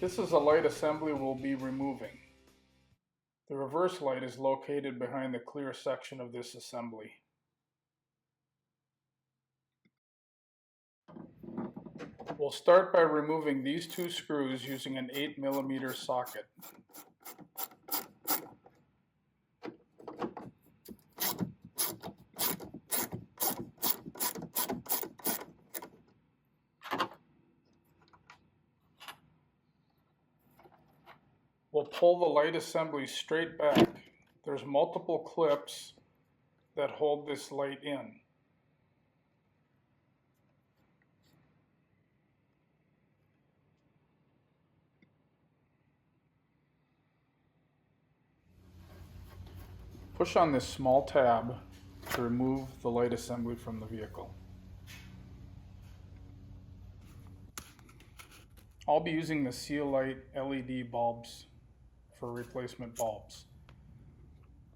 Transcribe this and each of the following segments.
This is a light assembly we'll be removing. The reverse light is located behind the clear section of this assembly. We'll start by removing these two screws using an 8mm socket. We'll pull the light assembly straight back. There's multiple clips that hold this light in. Push on this small tab to remove the light assembly from the vehicle. I'll be using the Seal Light LED bulbs for replacement bulbs.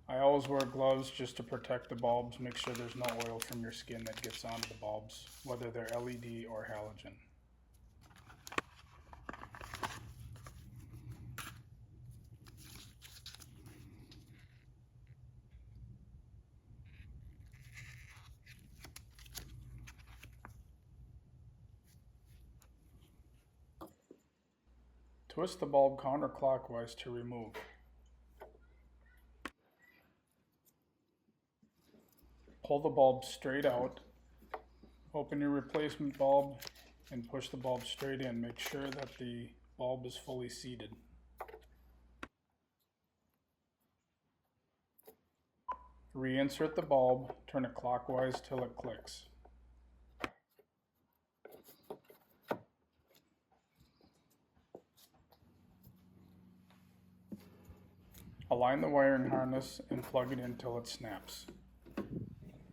I always wear gloves just to protect the bulbs, make sure there's no oil from your skin that gets onto the bulbs, whether they're LED or halogen. Twist the bulb counterclockwise to remove. Pull the bulb straight out. Open your replacement bulb and push the bulb straight in. Make sure that the bulb is fully seated. Reinsert the bulb, turn it clockwise till it clicks. Align the wiring harness and plug it in until it snaps.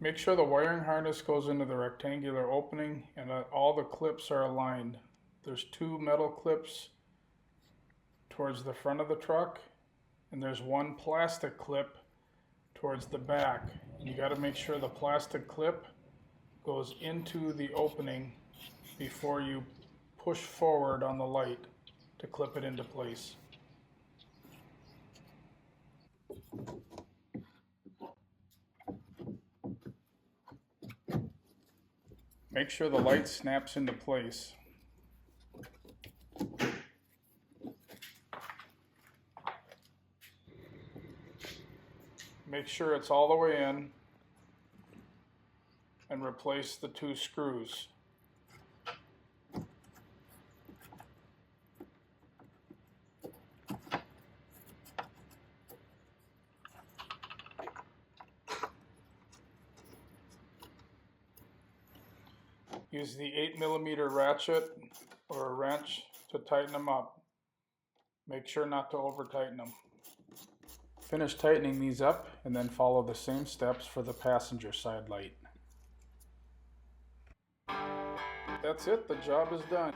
Make sure the wiring harness goes into the rectangular opening and that all the clips are aligned. There's two metal clips towards the front of the truck and there's one plastic clip towards the back. You got to make sure the plastic clip goes into the opening before you push forward on the light to clip it into place. Make sure the light snaps into place. Make sure it's all the way in and replace the two screws. Use the 8mm ratchet or a wrench to tighten them up. Make sure not to over tighten them. Finish tightening these up and then follow the same steps for the passenger side light. That's it, the job is done.